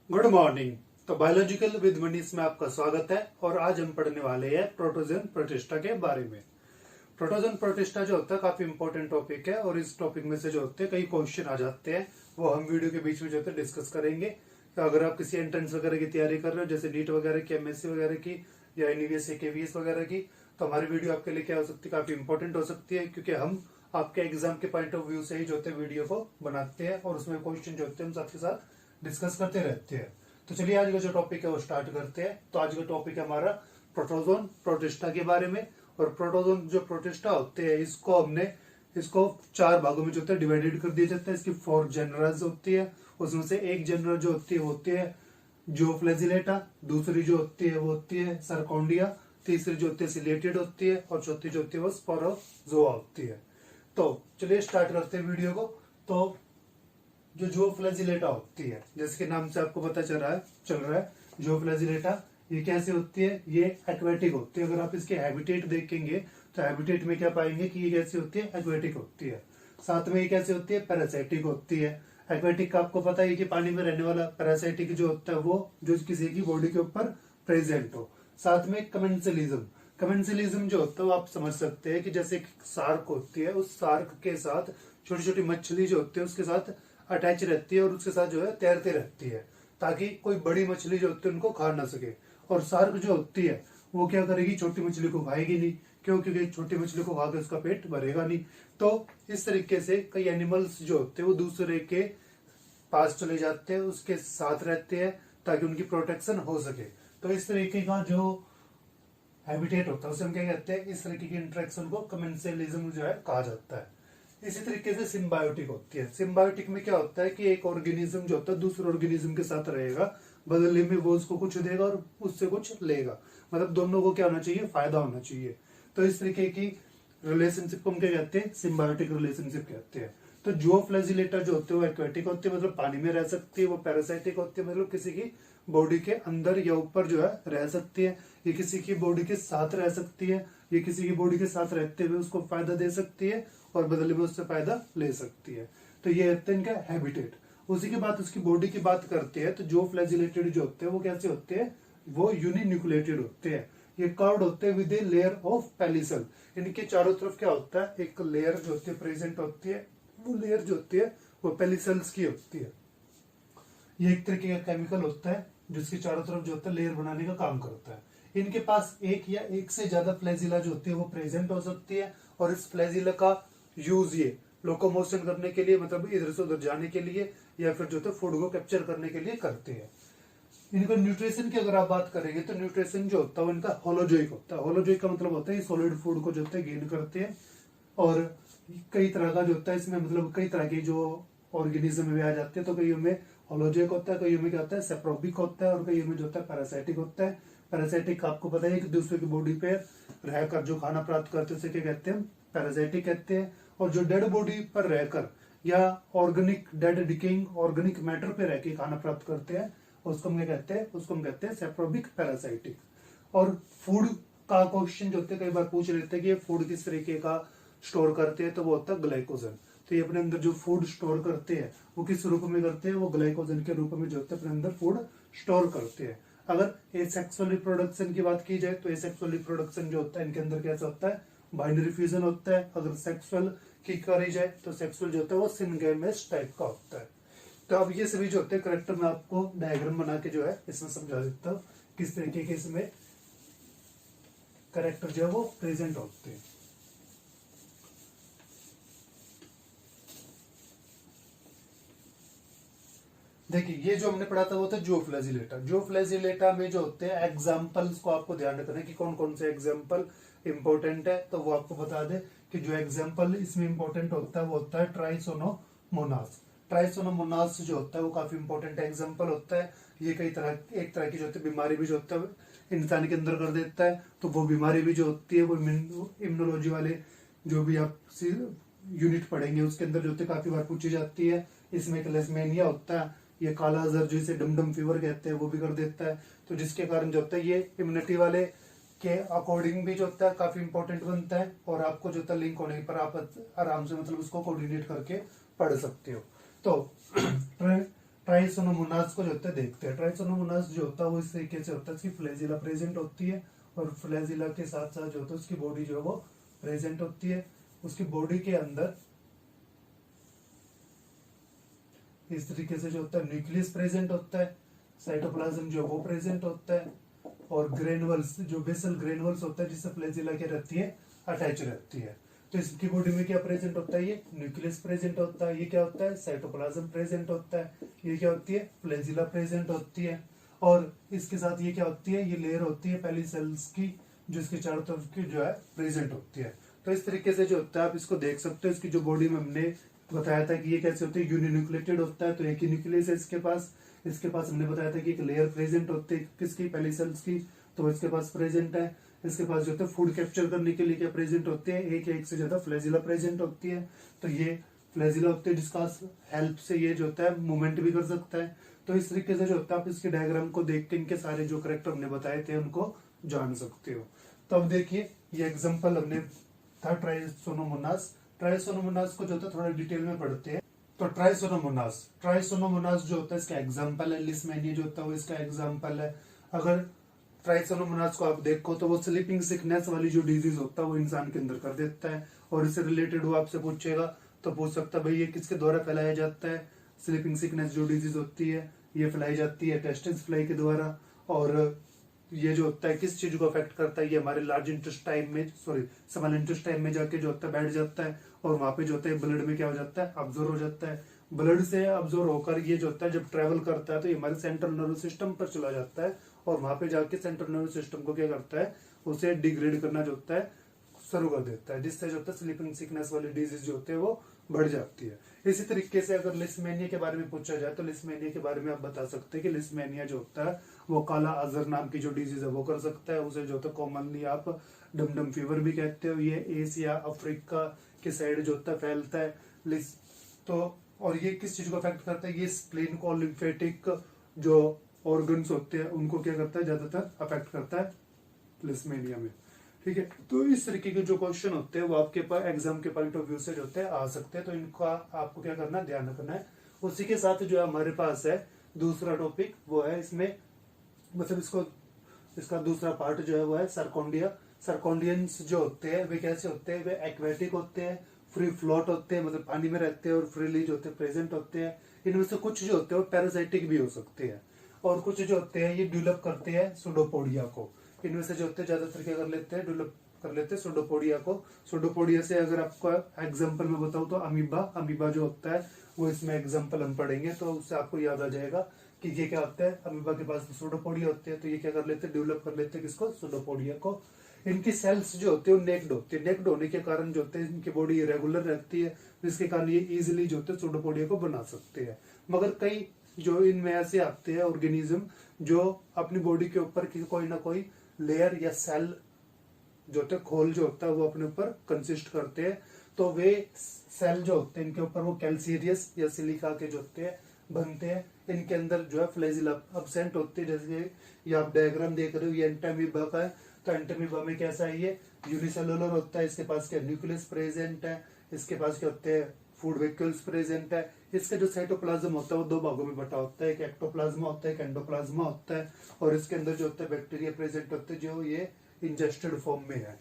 Good morning. तो biological with Manish में आपका स्वागत है और आज हम पढ़ने वाले हैं प्रोटोजन प्रोटिस्टा के बारे में। प्रोटोजन प्रोटिस्टा जो होता है काफी इंपॉर्टेंट टॉपिक है और इस टॉपिक में से जो होते हैं कई क्वेश्चन आ जाते हैं, वो हम वीडियो के बीच में जो होते हैं डिस्कस करेंगे। तो अगर आप किसी एंट्रेंस वगैरह की तैयारी कर रहे हो, जैसे नीट वगैरह की, एमएससी वगैरह की या एनवीएस केवीएस वगैरह की, तो हमारी वीडियो आपके लिए क्या हो सकती है, काफी इंपॉर्टेंट हो सकती है, क्योंकि हम आपके एग्जाम के पॉइंट ऑफ व्यू से ही जो होते हैं वीडियो को बनाते हैं और उसमें क्वेश्चन जो होते हैं हम सबके साथ डिस्कस करते रहते हैं। तो चलिए आज का जो टॉपिक है वो स्टार्ट करते हैं। तो आज का टॉपिक है हमारा प्रोटोजोन प्रोटिस्टा के बारे में। और प्रोटोजोन जो प्रोटिस्टा होते हैं इसको 4 भागों में जो होता है डिवाइडेड कर दिया जाता है। इसकी 4 जनरल्स होती है, उसमें से एक जनरल जो होती है ज़ूओफ्लैजिलेटा, दूसरी जो होती है वो होती है सरकोंडिया, तीसरी जो होती है सिलेटेड होती है और चौथी जो होती है वो स्पोरोजोआ होती है। तो चलिए स्टार्ट करते हैं वीडियो को। तो जो ज़ूओफ्लैजिलेटा होती है, जैसे कि नाम से आपको पता चल रहा है ज़ूओफ्लैजिलेटा ये कैसे होती है, ये एक्वेटिक होती है। अगर आप इसके हैबिटेट देखेंगे तो हैबिटेट में क्या पाएंगे कि ये कैसी होती है, एक्वेटिक होती है। साथ में ये कैसे होती है, पैरासाइटिक होती है। एक्वेटिक का आपको पता है कि पानी में रहने वाला, पैरासाइटिक जो होता है वो जो किसी की बॉडी के ऊपर प्रेजेंट हो। साथ में कमेंसलिज्म जो होता है वो आप समझ सकते हैं कि जैसे सार्क होती है, उस सार्क के साथ छोटी छोटी मछली जो होती है उसके साथ अटैच रहती है और उसके साथ जो है तैरती रहती है, ताकि कोई बड़ी मछली जो होती है उनको खा ना सके। और सार्क जो होती है वो क्या करेगी, छोटी मछली को खाएगी नहीं, क्यों? क्योंकि छोटी मछली को खा के उसका पेट भरेगा नहीं। तो इस तरीके से कई एनिमल्स जो होते हैं वो दूसरे के पास चले जाते हैं, उसके साथ रहते हैं ताकि उनकी प्रोटेक्शन हो सके। तो इस तरीके का जो हैबिटेट होता है उसे हम क्या कहते हैं, इस तरीके की इंटरेक्शन को कमेंसलिज्म जो है कहा जाता है। इसी तरीके से सिम्बायोटिक होती है। सिम्बायोटिक में क्या होता है कि एक ऑर्गेनिज्म जो होता है दूसरे ऑर्गेनिज्म के साथ रहेगा, बदले में वो उसको कुछ देगा और उससे कुछ लेगा, मतलब दोनों को क्या होना चाहिए, फायदा होना चाहिए। तो इस तरीके की रिलेशनशिप को हम क्या कहते हैं, सिम्बायोटिक रिलेशनशिप कहते हैं। तो ज़ूओफ्लैजिलेटा जो होते हैं वो एक्वेटिक होती है, मतलब पानी में रह सकती है। वो पैरासाइटिक होती है, मतलब किसी की बॉडी के अंदर या ऊपर जो है रह सकती है। ये किसी की बॉडी के साथ रह सकती है, ये किसी की बॉडी के साथ रहते हुए उसको फायदा दे सकती है और बदले में उससे फायदा ले सकती है। तो ये है इनका हैबिटेट। उसी के बाद उसकी बॉडी की बात करते हैं तो ज़ूओफ्लैजिलेटेड जो होते हैं वो कैसे होते हैं, वो यूनिन्यूक्लिएटेड होते हैं। ये कर्व्ड होते हैं विद ए लेयर ऑफ पेलिसल। इनके चारों तरफ क्या होता है, एक लेयर जो होती है प्रेजेंट होती है। वो लेयर जो होती है वो पेलिसल्स की होती है। ये एक तरीके का केमिकल होता है जिसके चारों तरफ जो होता है लेयर बनाने का काम करता है। इनके पास एक या एक से ज्यादा फ्लैजिला जो होती है वो प्रेजेंट हो सकती है और इस फ्लैजिला का यूज ये लोकोमोशन करने के लिए, मतलब इधर से उधर जाने के लिए या फिर जो है फूड को कैप्चर करने के लिए करते हैं। इनका न्यूट्रिशन की अगर आप बात करेंगे तो न्यूट्रिशन जो होता है वो इनका होलोजोइक होता है। होलोजोइक का मतलब होता है सॉलिड फूड को जो होता है गेन करते हैं। और कई तरह का जो होता है इसमें, मतलब कई तरह के जो ऑर्गेनिज्म में आ जाते हैं। तो कईयों में होलोजोइक होता है, कईयों में क्या होता है सेप्रोबिक होता है और कईयों में जो होता है पैरासाइटिक होता है। पैरासाइटिक आपको पता है कि दूसरे की बॉडी पे रहकर जो खाना प्राप्त करते हैं उसे क्या कहते हैं, पैरासाइटिक कहते हैं। और जो डेड बॉडी पर रहकर या organic dead decaying organic matter पे रह के खाना प्राप्त करते हैं उसको हम क्या कहते हैं, उसको हम कहते हैं सेप्रोबिक पैरासाइटिक। और फूड का क्वेश्चन जो होते हैं कई बार पूछ लेते हैं कि ये फूड किस तरीके का स्टोर करते हैं, तो वो होता है ग्लाइकोजन। तो ये अपने अंदर जो फूड स्टोर करते हैं वो किस रूप में करते हैं, वो ग्लाइकोजन के रूप में जो होता है अपने अंदर फूड स्टोर करते हैं। अगर एसेक्सुअल रिप्रोडक्शन की बात की जाए तो एसेक्सुअल रिप्रोडक्शन जो होता है इनके अंदर कैसा होता है, बाइनरी फ्यूजन होता है। अगर सेक्सुअल की करी जाए तो सेक्सुअल जो होता है वो सिनगेमस टाइप का होता है। तो अब ये सभी जो होते हैं करेक्टर में आपको डायग्राम बना के जो है इसमें समझा देता हूँ किस तरीके के इसमें करेक्टर जो है वो प्रेजेंट होते हैं। देखिए ये जो हमने पढ़ा था वो था ज़ूओफ्लैजिलेटा। ज़ूओफ्लैजिलेटा में जो होते हैं एग्जाम्पल्स को आपको ध्यान रखना है कि कौन कौन से एग्जाम्पल इंपॉर्टेंट है, तो वो आपको बता दे कि जो एग्जाम्पल इसमें इंपॉर्टेंट होता है वो होता है ट्राइसोनोमोनास। ट्राइसोनोमोनास जो होता है वो काफी इंपॉर्टेंट एग्जाम्पल होता है। ये एक तरह की जो होती है बीमारी भी जो होता है इंसान के अंदर कर देता है। तो वो बीमारी भी जो होती है वो इम्यूनोलॉजी वाले जो भी आप यूनिट पढ़ेंगे उसके अंदर जो होती है काफी बार पूछी जाती है। इसमें क्लेस्मेनिया होता है, ये काला अजहर जिसे डमडम फीवर कहते हैं वो भी कर देता है। तो जिसके कारण जो होता है ये इम्यूनिटी वाले के अकॉर्डिंग भी जो होता है काफी इंपॉर्टेंट बनता है। और आपको जो होता है लिंक होने पर आप आराम से मतलब उसको कोऑर्डिनेट करके पढ़ सकते हो। तो ट्राइसोनोमोनास को जो होता है देखते हैं। ट्राइसोनोमोनास जो होता है वो इस तरीके से होता है, इसकी फ्लैजिला प्रेजेंट होती है और फ्लैजिला के साथ साथ जो होता है उसकी बॉडी जो है वो प्रेजेंट होती है। उसकी बॉडी के अंदर इस तरीके से जो होता है न्यूक्लियस प्रेजेंट होता है, साइटोप्लाज्म जो वो प्रेजेंट होता है, और ग्रेनुअल्स जो बेसल ग्रेनुअल्स होता है जिससे फ्लैजिला के रहती है अटैच रहती है। तो इसकी बॉडी में क्या प्रेजेंट होता है, ये न्यूक्लियस प्रेजेंट होता है, ये क्या होता है साइटोप्लाज्म प्रेजेंट होता है, ये क्या होती है फ्लैजिला प्रेजेंट होती है, और इसके साथ ये क्या होती है, ये लेयर होती है पहली सेल्स की जो इसके चारों तरफ की जो है प्रेजेंट होती है। तो इस तरीके से जो होता है आप इसको देख सकते हो। इसकी जो बॉडी में हमने बताया था कि ये कैसे होती है, यूनिन्यूक्लिएटेड होता है, तो एक ही न्यूक्लियस है इसके पास हमने बताया था कि एक लेयर प्रेजेंट होती है किसकी, पहली सेल्स की, तो इसके पास प्रेजेंट है। इसके पास जो होता है फूड कैप्चर करने के लिए क्या प्रेजेंट होते हैं, एक या एक से ज्यादा फ्लैजिला प्रेजेंट होती है। तो ये फ्लैजिला होते हैं जिसका हेल्प से ये जो होता है मूवमेंट भी कर सकता है। तो इस तरीके से जो होता है आप इसके डायग्राम को देख के इनके सारे जो करेक्टर हमने बताए थे उनको जान सकते हो। तो अब देखिए ये एग्जाम्पल हमने था ट्राइसोनोमोनास। ट्राइसोनोमोनास को जो होता है थोड़ा डिटेल में पढ़ते हैं। तो ट्राइसोनोमोनास जो होता है इसका एग्जाम्पल है, लिस्मेनिया जो होता है वो इसका एग्जाम्पल है। अगर ट्राइसोनोमोनास को आप देखो तो वो स्लीपिंग सिकनेस वाली जो डिजीज होता है वो इंसान के अंदर कर देता है, और इससे रिलेटेड वो आपसे पूछेगा तो पूछ सकता है भाई ये किसके द्वारा फैलाया जाता है। स्लीपिंग सिकनेस जो डिजीज होती है ये फैलाई जाती है टेस्टिस फ्लाई के द्वारा, और ये जो होता है किस चीज को अफेक्ट करता है, ये हमारे लार्ज इंटेस्टाइन में स्मॉल इंटेस्टाइन में जाके जो होता है बैठ जाता है, और वहां पे जो होता है ब्लड में क्या हो जाता है अब्जॉर्व हो जाता है। ब्लड से अब्जॉर्व होकर ये जो होता है जब ट्रेवल करता है तो ये हमारे सेंट्रल नर्वस सिस्टम पर चला जाता है, और वहां पे जाके सेंट्रल नर्वस सिस्टम को क्या करता है, उसे डिग्रेड करना जो होता है शुरू कर देता है, जिससे जो होता है स्लीपिंग सिकनेस वाली डिजीज जो होते हैं वो बढ़ जाती है। इसी तरीके से अगर लिस्मेनिया के बारे में पूछा जाए तो लिस्मेनिया के बारे में आप बता सकते हैं कि लिस्मेनिया जो होता है वो काला अजहर नाम की जो डिजीज है वो कर सकता है। उसे जो होता है कॉमनली आप डमडम फीवर भी कहते हो। ये एशिया अफ्रीका के साइड जो होता है फैलता है। तो और ये किस चीज को अफेक्ट करता है, ये स्प्लीन को लिम्फेटिक जो ऑर्गन्स होते हैं उनको क्या करता है ज्यादातर अफेक्ट करता है लिस्मेनिया में। ठीक है, तो इस तरीके के जो क्वेश्चन होते हैं वो आपके पास एग्जाम के पॉइंट ऑफ व्यू से जो होते हैं आ सकते हैं, तो इनका आपको क्या करना है ध्यान रखना है। उसी के साथ जो है हमारे पास है दूसरा टॉपिक, वो है इसमें मतलब इसका दूसरा पार्ट जो है वो है सरकोंडिया। सरकोंडियंस जो होते हैं वे कैसे होते हैं, वे एक्वेटिक होते हैं, फ्री फ्लोट होते हैं, मतलब पानी में रहते हैं और फ्रीली जो होते हैं प्रेजेंट होते हैं। इनमें से कुछ जो होते हैं वो पैरासाइटिक भी हो सकते हैं, और कुछ जो होते हैं ये डेवलप करते हैं सुडोपोडिया को। इनमें से जो होते हैं ज्यादातर क्या कर लेते हैं, डेवलप कर लेते हैं सुडोपोडिया को। सुडोपोडिया से अगर आपको एग्जांपल में बताऊं तो अमीबा जो होता है वो इसमें एग्जांपल हम पढ़ेंगे, तो उससे आपको याद आ जाएगा कि ये क्या होता है। अमीबा के पास सुडोपोडिया होते हैं, तो ये क्या कर लेते हैं डेवलप कर लेते हैं किसको, सुडोपोडिया को। इनकी सेल्स जो होती है नेक्ड होती है, नेक्ड होने के कारण जो होते हैं इनकी बॉडी रेगुलर रहती है, जिसके कारण ये इजिली जो होते हैं सुडोपोडिया को बना सकते हैं। मगर कई जो इनमें ऐसे आते हैं ऑर्गेनिज्म जो अपनी बॉडी के ऊपर कोई ना कोई लेयर या सेल जो होते हैं खोल जो होता है वो अपने ऊपर कंसिस्ट करते हैं, तो वे सेल जो होते हैं इनके ऊपर वो कैल्सीरियस या सिलिका के जो होते हैं बनते हैं। इनके अंदर जो है फ्लैजिला अब्सेंट होते हैं, जैसे ये आप डायग्राम देख रहे हो ये एंटामीबा का है। तो एंटामीबा में कैसा है, ये यूनिसेलुलर होता है, इसके पास क्या न्यूक्लियस प्रेजेंट है, इसके पास क्या होते हैं फूड वेक्यूल्स प्रेजेंट है। इसका जो साइटोप्लाज्म होता है वो दो भागों में बटा होता है, एक एक्टोप्लाज्मा होता है एक एंडोप्लाज्मा होता है, और इसके अंदर जो होता है बैक्टीरिया प्रेजेंट होते हैं जो ये इंजेस्टेड फॉर्म में है,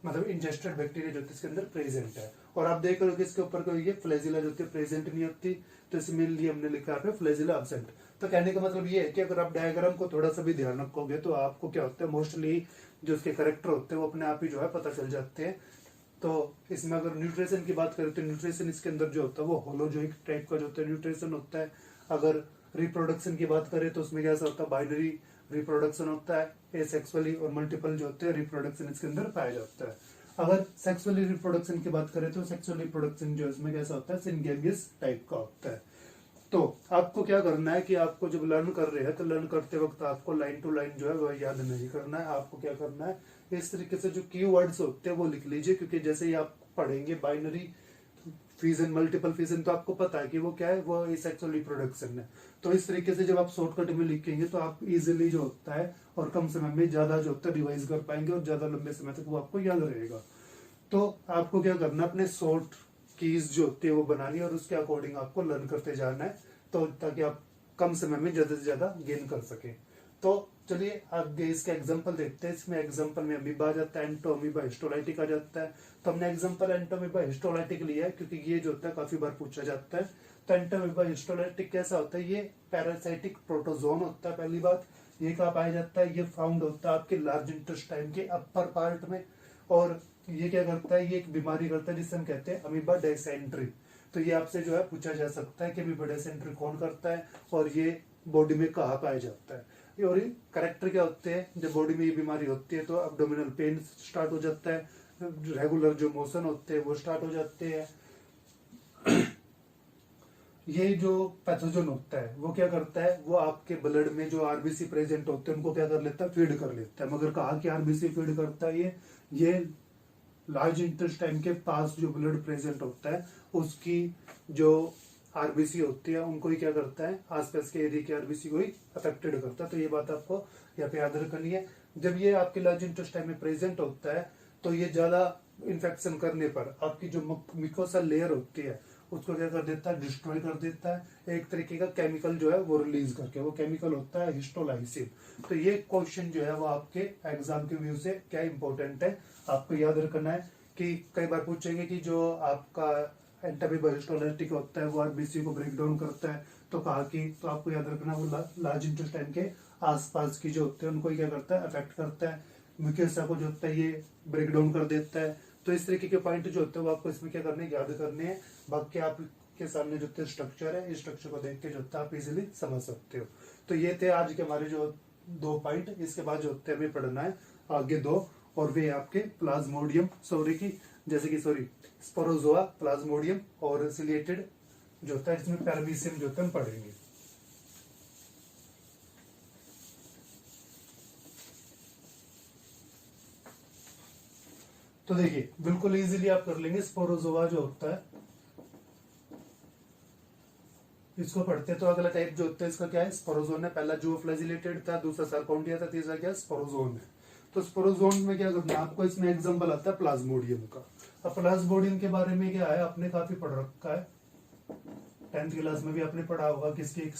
मतलब इंजेस्टेड बैक्टीरिया जो इसके अंदर प्रेजेंट है। और आप देख रहे हो कि इसके ऊपर कोई ये फ्लैजिला जो होती है प्रेजेंट नहीं होती, तो इसमें लिए हमने लिखा है फ्लैजिला अब्सेंट। तो कहने का मतलब ये है कि अगर आप डायग्राम को थोड़ा सा भी ध्यान रखोगे तो आपको क्या होता है मोस्टली जो उसके करेक्टर होते हैं वो अपने आप ही जो है पता चल जाते हैं। तो इसमें अगर न्यूट्रिशन की बात करें तो न्यूट्रिशन इसके अंदर जो होता है वो होलोजोइक टाइप का जो होता है न्यूट्रिशन होता है। अगर रिप्रोडक्शन की बात करें तो उसमें कैसा होता है बाइनरी रिप्रोडक्शन होता है, एसेक्सुअली और मल्टीपल जो होते हैं रिप्रोडक्शन इसके अंदर पाया जाता है। अगर सेक्सुअली रिप्रोडक्शन की बात करें तो सेक्सुअल रिप्रोडक्शन जो इसमें कैसा होता है सिंगेमियस टाइप का होता है। तो आपको क्या करना है कि आपको जब लर्न कर रहे हैं तो लर्न करते वक्त आपको लाइन टू लाइन जो है वह याद नहीं करना है। आपको क्या करना है इस तरीके से जो कीवर्ड्स होते हैं वो लिख लीजिए, क्योंकि जैसे ही आप पढ़ेंगे बाइनरी फिजन मल्टीपल फिजन तो आपको पता है कि वो क्या है, वो एसेक्सुअल रिप्रोडक्शन है। तो इस तरीके से जब आप शॉर्टकट में लिखेंगे तो आप इजिली जो होता है और कम समय में ज्यादा जो होता है रिवाइज कर पाएंगे और ज्यादा लंबे समय तक वो आपको याद रहेगा। तो आपको क्या करना है अपने शॉर्ट कीज जो होती है वो बनानी है और उसके अकॉर्डिंग आपको लर्न करते जाना है, तो ताकि आप कम समय में ज्यादा से ज्यादा गेन कर सके। तो चलिए आगे इसका एग्जांपल देखते हैं। इसमें एग्जांपल में अमीबा आ जाता है, एंटोअमीबा हिस्टोलाइटिक आ जाता है। तो हमने एग्जांपल एंटोअमीबा हिस्टोलाइटिक लिया है क्योंकि ये जो होता है काफी बार पूछा जाता है। तो एंटोअमीबा हिस्टोलाइटिक कैसा होता है, ये पैरासाइटिक प्रोटोजोन होता है। पहली बात ये कहाँ पाया जाता है, ये फाउंड होता है आपके लार्ज इंटेस्टाइन के अपर पार्ट में। और ये क्या करता है, ये एक बीमारी करता है जिसे हम कहते हैं अमीबा डिसेंट्री। तो ये आपसे जो है पूछा जा सकता है कि अमीबा डिसेंट्री कौन करता है और ये बॉडी में कहाँ पाया जाता है। और ये करेक्टर क्या होते हैं, जब बॉडी में ये बीमारी होती है तो एब्डोमिनल पेन स्टार्ट हो जाता है, रेगुलर जो मोशन होते हैं वो स्टार्ट हो जाते हैं। ये जो पैथोजन होता है वो क्या करता है, वो आपके ब्लड में जो आरबीसी प्रेजेंट होते हैं उनको क्या कर लेता है, फीड कर लेता है। मगर कहा कि आरबीसी फीड करता है, ये लार्ज इंटेस्टाइन के पास जो ब्लड प्रेजेंट होता है उसकी जो आरबीसी होती है उनको ही क्या करता है, आसपास के एरिया की आरबीसी को ही अफेक्टेड करता है। तो ये बात आपको यहाँ पे याद रखनी है। जब ये आपके लार्ज इंटेस्टाइन में प्रेजेंट होता है तो ये ज्यादा इन्फेक्शन करने पर आपकी जो म्यूकोसा लेयर होती है उसको क्या कर देता है, डिस्ट्रॉय कर देता है। एक तरीके का केमिकल जो है वो रिलीज करके, वो केमिकल होता है हिस्टोलाइसिन। तो ये क्वेश्चन जो है वो आपके एग्जाम के व्यू से क्या इंपॉर्टेंट है आपको याद रखना है कि कई बार पूछेंगे कि जो आपका एंटामीबा हिस्टोलाइटिक होता है वो आरबीसी को ब्रेक डाउन करता है। तो कहा कि तो आपको याद रखना वो लार्ज इंटेस्टाइन के आसपास की जो होते हैं उनको क्या करता है, अफेक्ट करता है। म्यूकोसा को जो होता है ये ब्रेक डाउन कर देता है। तो इस तरीके के पॉइंट जो होते हैं वो आपको इसमें क्या करने, याद करने हैं। बाकी आपके सामने जो स्ट्रक्चर है, इस स्ट्रक्चर को देख के जो होता है आप इजिली समझ सकते हो। तो ये थे आज के हमारे जो 2 पॉइंट। इसके बाद जो होते हैं हमें पढ़ना है आगे 2, और वे आपके प्लाज्मोडियम स्पोरोजोआ, प्लाज्मोडियम और सिलिएटेड जो होता है, इसमें पैरामीशियम जो होता है हम पढ़ेंगे। तो देखिए बिल्कुल इजीली आप कर लेंगे। स्पोरोजोआ जो होता है इसको पढ़ते हैं। तो अगला टाइप जो होता है इसका क्या है, स्पोरोजोन है। पहला जो फ्लैजिलेटेड था, दूसरा सार्कोडिया था, तीसरा क्या स्पोरोजोन है। तो स्पोरोजोन में क्या करना है आपको, इसमें एग्जांपल आता है प्लाज्मोडियम का। अब प्लाज्मोडियम के बारे में क्या है, आपने काफी पढ़ रखा है, 10th क्लास में भी आपने पढ़ा होगा किसकी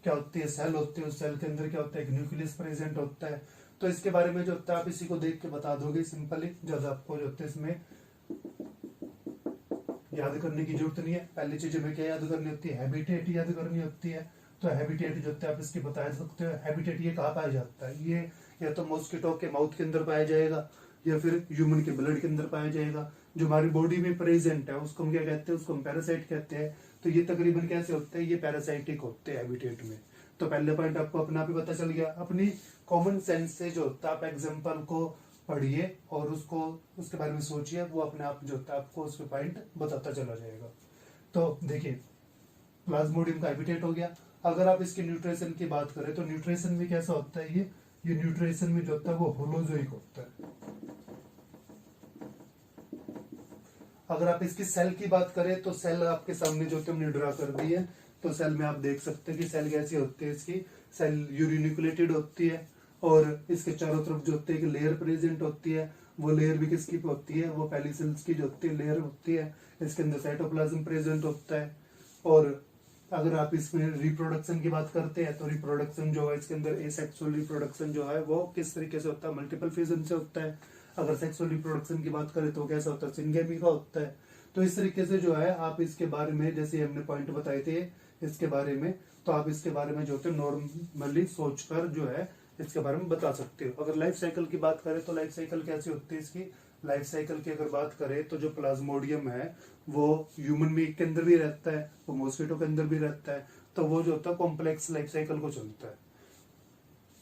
क्या होती है, सेल होती है। उस सेल के अंदर क्या होता है, एक न्यूक्लियस प्रेजेंट होता है। तो इसके बारे में जो होता है आप इसी को देख के बता दोगे सिंपली, ज्यादा आपको जो होता है इसमें याद करने की जरूरत नहीं है। पहली चीज हमें क्या याद करनी होती है, हैबिटेट याद करनी होती है। तो हैबिटेट जो होता है आप इसकी बता सकते हो। हैबिटेट ये कहाँ पाया जाता है, ये या तो मॉस्किटो के माउथ के अंदर पाया जाएगा या फिर ह्यूमन के ब्लड के अंदर पाया जाएगा। जो हमारी बॉडी में प्रेजेंट है उसको हम क्या कहते हैं, उसको हम पैरासाइट कहते हैं। तो ये तकरीबन कैसे होते हैं, ये पैरासाइटिक होते हैं हैबिटेट में। तो पहले पॉइंट आपको अपना आप ही पता चल गया। अपनी कॉमन सेंस से जो होता है आप एग्जाम्पल को पढ़िए और उसको उसके बारे में सोचिए, वो अपने आप जो होता है आपको उसके पॉइंट बताता चला जाएगा। तो देखिए प्लाज्मोडियम का हैबिटेट हो गया। अगर आप इसके न्यूट्रिशन की बात करें तो न्यूट्रिशन में कैसा होता है, ये न्यूट्रिशन में जो होता है वो होलोजोइक होता है। अगर आप इसकी सेल की बात करें तो सेल आपके सामने जो हमने ड्रा कर दी है। तो सेल में आप देख सकते हैं कि सेल कैसी होती है, इसकी सेल यूरिन्यूक्लिएटेड होती है और इसके चारों तरफ जो होती है लेयर प्रेजेंट होती है। वो लेयर भी किसकी होती है, वो पेलिसेल्स की जो होती है लेयर होती है। इसके अंदर साइटोप्लाज्म प्रेजेंट होता है। और अगर आप इसमें रिप्रोडक्शन की बात करते हैं तो रिप्रोडक्शन जो है इसके अंदर एसेक्सुअल रिप्रोडक्शन जो है वो किस तरीके से होता है, मल्टीपल फिजन से होता है। अगर सेक्सुअल रिप्रोडक्शन की बात करें तो कैसा होता है, सिंगेमी का होता है। तो इस तरीके से जो है आप इसके बारे में, जैसे हमने पॉइंट बताए थे इसके बारे में, तो आप इसके बारे में जो होते है नॉर्मली सोचकर जो है इसके बारे में बता सकते हो। अगर लाइफ साइकिल की बात करें तो लाइफ साइकिल कैसी होती है इसकी, लाइफ साइकिल की अगर बात करें तो जो प्लाज्मोडियम है वो ह्यूमन बीइंग के अंदर भी रहता है, वो मॉस्किटो के अंदर भी रहता है। तो वो जो होता है कॉम्प्लेक्स लाइफ साइकिल को चलता है।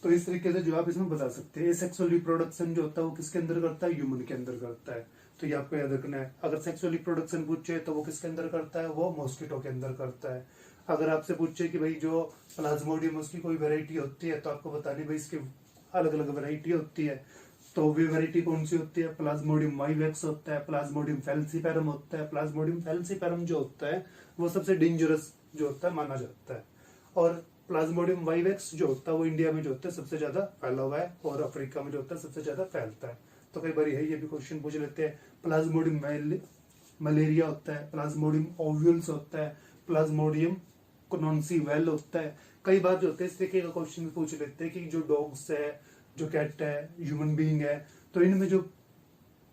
तो इस तरीके से जो आप इसमें बता सकते हैं। सेक्सुअल रिप्रोडक्शन जो होता है वो किसके अंदर करता है, ह्यूमन के अंदर करता है। तो ये आपको याद रखना है। अगर सेक्सुअल रिप्रोडक्शन पूछे तो वो किसके अंदर करता है, वो मॉस्किटो के अंदर करता है। अगर आपसे पूछे कि भाई जो प्लाज्मोडियम उसकी कोई वैरायटी होती है तो आपको बतानी भाई इसकी अलग अलग वैरायटी होती है। तो वो वैरायटी कौन सी होती है, प्लाज्मोडियम वाइवेक्स होता है, प्लाज्मोडियम फेल्सीपेरम होता है। प्लाज्मोडियम फेल्सीपेरम जो होता है वो सबसे डेंजरस जो होता है माना जाता है। और प्लाज्मोडियम वाइवेक्स जो होता है वो इंडिया में जो होता है सबसे ज्यादा फैला हुआ है और अफ्रीका में जो होता है सबसे ज्यादा फैलता है। तो कई बार है ये भी क्वेश्चन पूछ लेते हैं। प्लाज्मोडियम मलेरिया होता है, प्लाज्मोडियम ओव्यूल्स होता है, प्लाज्मोडियम कोनोन्सी वेल होता है। कई बार जो होते हैं इस तरीके का क्वेश्चन भी पूछ लेते हैं कि जो डॉग्स है, जो कैट है, ह्यूमन बीइंग है, तो इनमें जो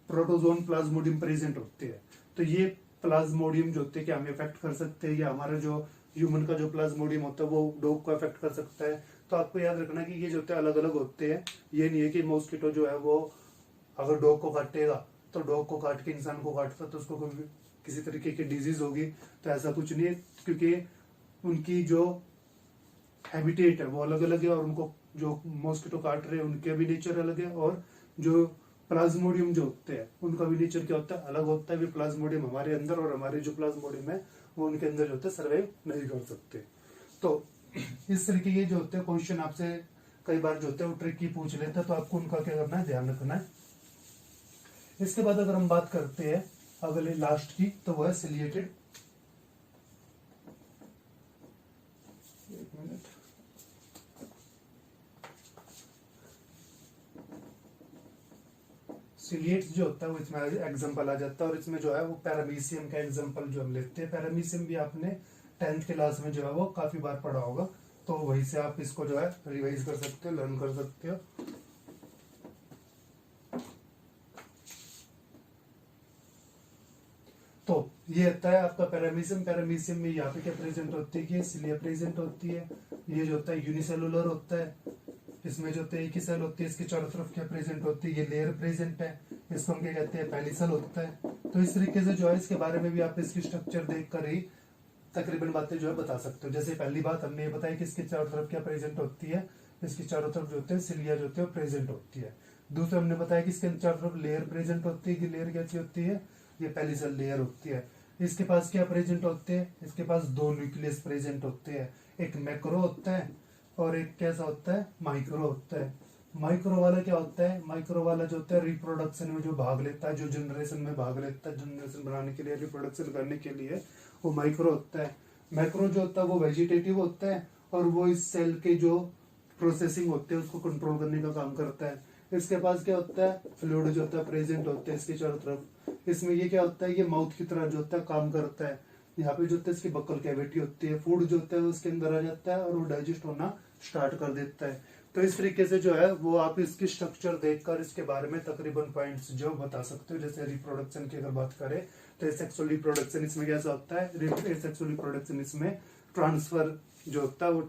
प्रोटोजोन प्लाज्मोडियम प्रेजेंट होते हैं, तो ये प्लाज्मोडियम जो होते हैं क्या हमें अफेक्ट कर सकते हैं, या हमारा जो ह्यूमन का जो प्लाज्मोडियम होता है वो डॉग को अफेक्ट कर सकता है। तो आपको याद रखना कि ये जो होते हैं अलग अलग होते हैं। ये नहीं है कि मॉस्किटो जो है वो अगर डॉग को काटेगा तो डॉग को काट के इंसान को काटता तो उसको किसी तरीके की डिजीज होगी, तो ऐसा कुछ नहीं है, क्योंकि उनकी जो हैबिटेट है वो अलग अलग है, और उनको जो मॉस्किटो काट रहे हैं उनके भी नेचर अलग है, और जो प्लाज्मोडियम जो होते हैं उनका भी नेचर क्या होता है, अलग होता है। भी प्लाज्मोडियम हमारे अंदर और हमारे जो प्लाज्मोडियम है वो उनके अंदर जो होता है सर्वाइव नहीं कर सकते। तो इस तरीके के जो होते हैं क्वेश्चन आपसे कई बार जो होते हैं वो ट्रिकी पूछ लेते हैं, तो आपको उनका क्या करना है, ध्यान रखना है। इसके बाद अगर हम बात करते हैं अगले लास्ट की, तो वो है सिलिएटेड। एक मिनट, सिलिएट्स जो होता है वो इसमें एग्जांपल आ जाता है, और इसमें जो है वो पैरामीशियम का एग्जांपल जो हम लेते हैं। पैरामीशियम भी आपने 10th क्लास में जो है वो काफी बार पढ़ा होगा, तो वहीं से आप इसको जो है रिवाइज कर सकते हो, लर्न कर सकते हो। तो ये होता है आपका पैरामीशियम। पैरामीशियम में यहाँ पे क्या प्रेजेंट होती है, सिलिया प्रेजेंट होती है। ये जो होता है यूनिसेलुलर होता है, इसमें जो होता है एक ही सेल होती है, इसके चारों तरफ क्या प्रेजेंट होती है, ये लेयर प्रेजेंट है, इसको हम क्या कहते हैं, पेलिसल होता है। तो इस तरीके से जो है इसके बारे में भी आप इसकी स्ट्रक्चर देख कर ही तकरीबन बातें जो है बता सकते हो। जैसे पहली बात हमने ये बताया कि इसके चारों तरफ क्या प्रेजेंट होती है, इसकी चारों तरफ जो होते हैं सिलिया जो होते हैं प्रेजेंट होती है। दूसरा हमने बताया कि इसके चारों तरफ लेयर प्रेजेंट होती है, कि लेयर कैसी होती है, ये पेलिसल लेयर होती है। इसके पास क्या प्रेजेंट होते हैं, इसके पास दो न्यूक्लियस प्रेजेंट होते हैं, एक मैक्रो होता है और एक कैसा होता है, माइक्रो होता है। माइक्रो वाला क्या होता है, माइक्रो वाला जो होता है रिप्रोडक्शन में जो भाग लेता है, जो जनरेशन में भाग लेता है, जनरेशन बनाने के लिए, रिप्रोडक्शन करने के लिए, वो माइक्रो होता है। मैक्रो जो होता है वो वेजिटेटिव होता है, और वो इस सेल के जो प्रोसेसिंग होते हैं उसको कंट्रोल करने का काम करता है। इसके पास क्या होता है, फ्लूइड जो होता है प्रेजेंट होते हैं इसके चारों तरफ। इसमें ये क्या होता है, ये माउथ की तरह जो होता है काम करता है। यहाँ पे जो होता है इसकी बक्कल कैविटी होती है, फूड जो होता है उसके अंदर आ जाता है और वो डाइजेस्ट होना स्टार्ट कर देता है। तो इस तरीके से जो है वो आप इसकी स्ट्रक्चर देखकर इसके बारे में तकरीबन पॉइंट्स जो बता सकते हो। जैसे रिप्रोडक्शन की अगर बात करें तो सेक्सुअल रिप्रोडक्शन इसमें कैसा होता है, सेक्सुअल रिप्रोडक्शन इसमें ट्रांसफर जो होता है वो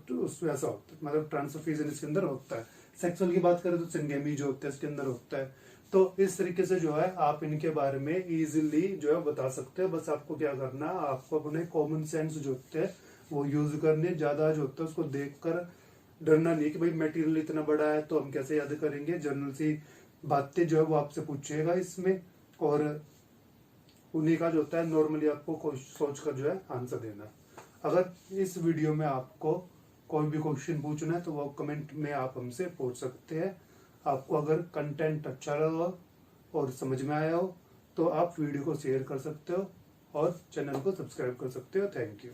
वैसा होता है, मतलब ट्रांसफर फ्यूजन इसके अंदर होता है। सेक्सुअल की बात करें तो सिंगेमी जो होता है इसके अंदर होता है। तो इस तरीके से जो है आप इनके बारे में इजीली जो है बता सकते हो। बस आपको क्या करना है, आपको अपने कॉमन सेंस जो होते हैं वो यूज करने, ज्यादा जो होता है उसको देखकर डरना नहीं कि भाई मटेरियल इतना बड़ा है तो हम कैसे याद करेंगे। जनरल सी बातें जो है वो आपसे पूछेगा इसमें, और उन्हीं का जो होता है नॉर्मली आपको सोच कर जो है आंसर देना। अगर इस वीडियो में आपको कोई भी क्वेश्चन पूछना है तो वो कमेंट में आप हमसे पूछ सकते हैं। आपको अगर कंटेंट अच्छा लगा और समझ में आया हो तो आप वीडियो को शेयर कर सकते हो और चैनल को सब्सक्राइब कर सकते हो। Thank you.